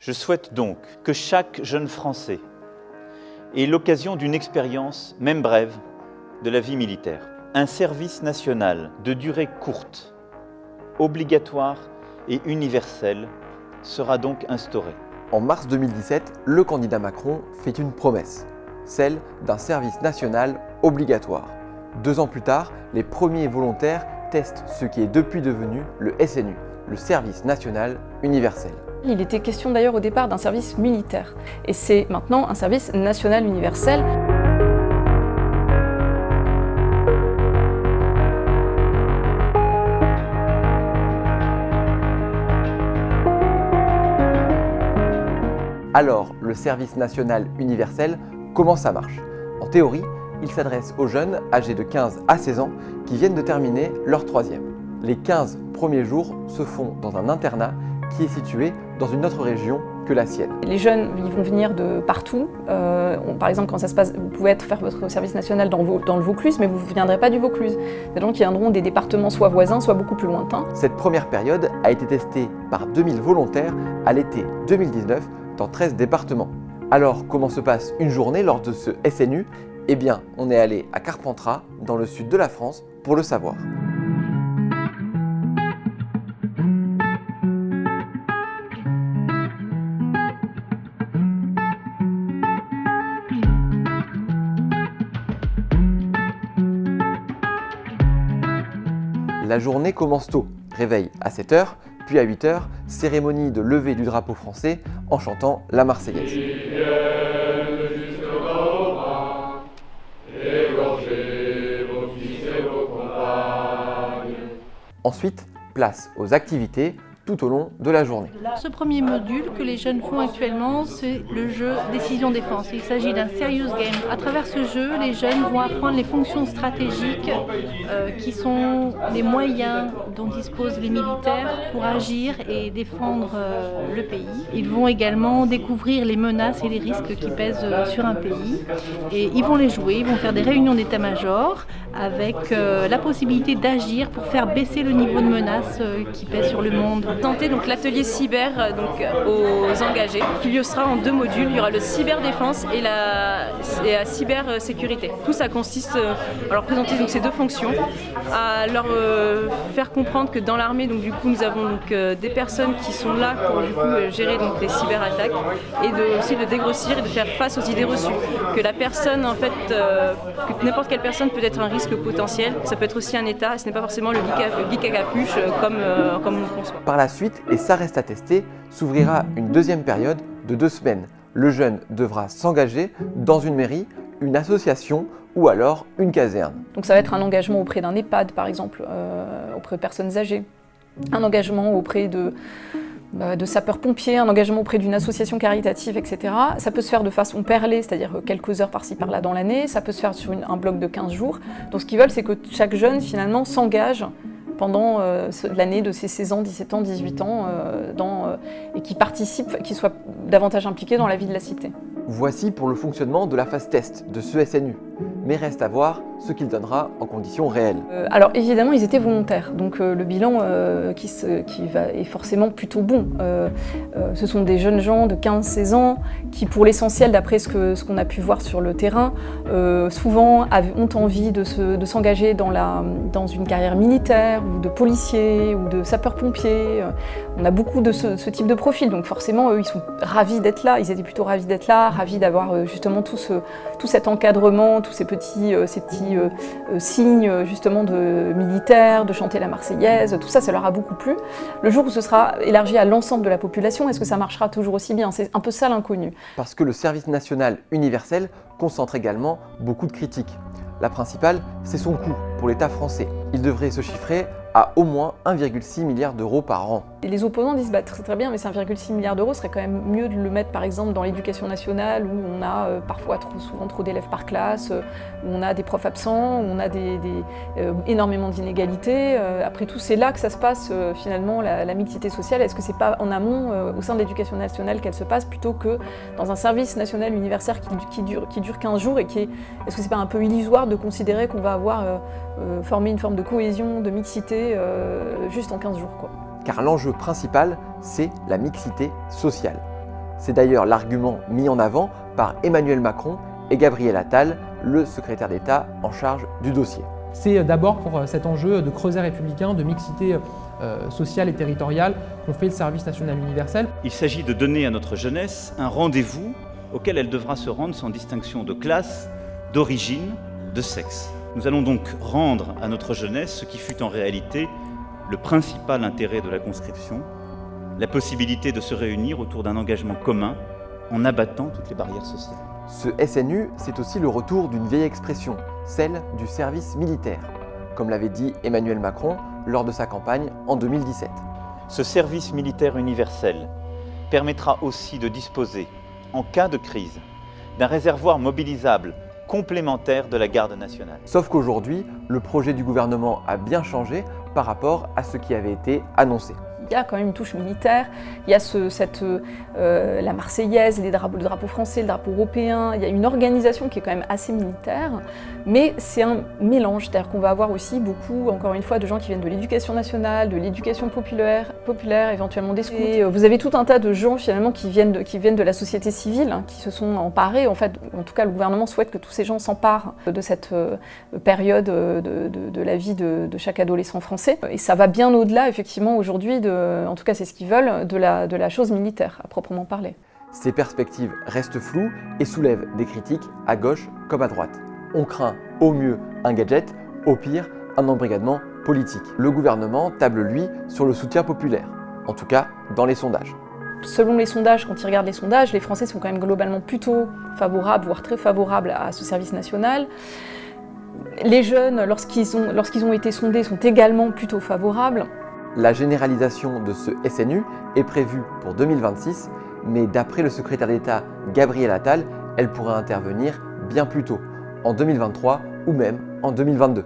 Je souhaite donc que chaque jeune Français ait l'occasion d'une expérience, même brève, de la vie militaire. Un service national de durée courte, obligatoire et universel sera donc instauré. En mars 2017, le candidat Macron fait une promesse, celle d'un service national obligatoire. 2 ans plus tard, les premiers volontaires testent ce qui est depuis devenu le SNU, le service national universel. Il était question d'ailleurs au départ d'un service militaire et c'est maintenant un service national universel. Alors, le service national universel, comment ça marche? En théorie, il s'adresse aux jeunes âgés de 15 à 16 ans qui viennent de terminer leur 3e. Les 15 premiers jours se font dans un internat qui est situé dans une autre région que la sienne. Les jeunes, ils vont venir de partout. Par exemple, quand ça se passe, vous pouvez faire votre service national dans le Vaucluse, mais vous ne viendrez pas du Vaucluse. C'est donc qui viendront des départements soit voisins, soit beaucoup plus lointains. Cette première période a été testée par 2000 volontaires à l'été 2019 dans 13 départements. Alors, comment se passe une journée lors de ce SNU? Eh bien, on est allé à Carpentras, dans le sud de la France, pour le savoir. La journée commence tôt, réveil à 7 h, puis à 8 h, cérémonie de levée du drapeau français en chantant la Marseillaise. Ensuite, place aux activités tout au long de la journée. Ce premier module que les jeunes font actuellement, c'est le jeu Décision-Défense. Il s'agit d'un serious game. À travers ce jeu, les jeunes vont apprendre les fonctions stratégiques qui sont les moyens dont disposent les militaires pour agir et défendre le pays. Ils vont également découvrir les menaces et les risques qui pèsent sur un pays. Et ils vont les jouer, ils vont faire des réunions d'état-major avec la possibilité d'agir pour faire baisser le niveau de menace qui pèse sur le monde. Présenter donc l'atelier cyber aux engagés. Il y sera en 2 modules, il y aura le cyberdéfense et la cybersécurité. Tout ça consiste à leur présenter donc ces 2 fonctions, à leur faire comprendre que dans l'armée donc du coup nous avons donc des personnes qui sont là pour du coup gérer donc les cyberattaques et aussi de dégrossir et de faire face aux idées reçues. Que la personne en fait, que n'importe quelle personne peut être un risque potentiel, ça peut être aussi un État, ce n'est pas forcément le geek à capuche comme on le conçoit. Par la suite, et ça reste à tester, s'ouvrira une deuxième période de 2 semaines. Le jeune devra s'engager dans une mairie, une association ou alors une caserne. Donc ça va être un engagement auprès d'un EHPAD par exemple, auprès de personnes âgées, un engagement auprès de sapeurs-pompiers, un engagement auprès d'une association caritative, etc. Ça peut se faire de façon perlée, c'est-à-dire quelques heures par-ci par-là dans l'année, ça peut se faire sur un bloc de 15 jours. Donc ce qu'ils veulent, c'est que chaque jeune finalement s'engage pendant l'année de ses 16 ans, 17 ans, 18 ans, et qui participe, qui soit davantage impliqué dans la vie de la cité. Voici pour le fonctionnement de la phase test de ce SNU. Mais reste à voir ce qu'il donnera en conditions réelles. Alors évidemment, ils étaient volontaires, donc le bilan est forcément plutôt bon. Ce sont des jeunes gens de 15-16 ans qui, pour l'essentiel, d'après ce qu'on a pu voir sur le terrain, souvent ont envie de s'engager dans une carrière militaire, ou de policier, ou de sapeur-pompier. On a beaucoup de ce type de profil, donc forcément, eux, ils sont ravis d'être là, ils étaient plutôt ravis d'être là, ravis d'avoir justement tout cet encadrement, tous ces petits signes justement de militaires, de chanter la Marseillaise, tout ça, ça leur a beaucoup plu. Le jour où ce sera élargi à l'ensemble de la population, est-ce que ça marchera toujours aussi bien? C'est un peu ça l'inconnu. Parce que le service national universel concentre également beaucoup de critiques. La principale, c'est son coût pour l'État français. Il devrait se chiffrer à au moins 1,6 milliard d'euros par an. Et les opposants disent très bien, mais c'est 1,6 milliard d'euros, serait quand même mieux de le mettre par exemple dans l'éducation nationale où on a parfois souvent trop d'élèves par classe, où on a des profs absents, où on a énormément d'inégalités. Après tout, c'est là que ça se passe finalement la mixité sociale. Est-ce que c'est pas en amont au sein de l'éducation nationale qu'elle se passe plutôt que dans un service national universel qui dure 15 jours et est-ce que c'est pas un peu illusoire de considérer qu'on va avoir formé une forme de cohésion, de mixité juste en 15 jours, quoi. Car l'enjeu principal, c'est la mixité sociale. C'est d'ailleurs l'argument mis en avant par Emmanuel Macron et Gabriel Attal, le secrétaire d'État en charge du dossier. C'est d'abord pour cet enjeu de creuset républicain, de mixité sociale et territoriale qu'on fait le service national universel. Il s'agit de donner à notre jeunesse un rendez-vous auquel elle devra se rendre sans distinction de classe, d'origine, de sexe. Nous allons donc rendre à notre jeunesse ce qui fut en réalité le principal intérêt de la conscription, la possibilité de se réunir autour d'un engagement commun en abattant toutes les barrières sociales. Ce SNU, c'est aussi le retour d'une vieille expression, celle du service militaire, comme l'avait dit Emmanuel Macron lors de sa campagne en 2017. Ce service militaire universel permettra aussi de disposer, en cas de crise, d'un réservoir mobilisable complémentaire de la garde nationale. Sauf qu'aujourd'hui, le projet du gouvernement a bien changé par rapport à ce qui avait été annoncé. Il y a quand même une touche militaire, il y a la Marseillaise, le drapeau français, le drapeau européen, il y a une organisation qui est quand même assez militaire, mais c'est un mélange, c'est-à-dire qu'on va avoir aussi beaucoup, encore une fois, de gens qui viennent de l'éducation nationale, de l'éducation populaire, éventuellement des scouts. Et vous avez tout un tas de gens finalement qui viennent de la société civile, hein, qui se sont emparés, en fait, en tout cas le gouvernement souhaite que tous ces gens s'emparent de cette période de la vie de chaque adolescent français, et ça va bien au-delà effectivement aujourd'hui en tout cas c'est ce qu'ils veulent, de la chose militaire à proprement parler. Ces perspectives restent floues et soulèvent des critiques à gauche comme à droite. On craint au mieux un gadget, au pire un embrigadement politique. Le gouvernement table lui sur le soutien populaire, en tout cas dans les sondages. Selon les sondages, quand ils regardent les sondages, les Français sont quand même globalement plutôt favorables, voire très favorables à ce service national. Les jeunes, lorsqu'ils ont été sondés, sont également plutôt favorables. La généralisation de ce SNU est prévue pour 2026, mais d'après le secrétaire d'État Gabriel Attal, elle pourrait intervenir bien plus tôt, en 2023 ou même en 2022.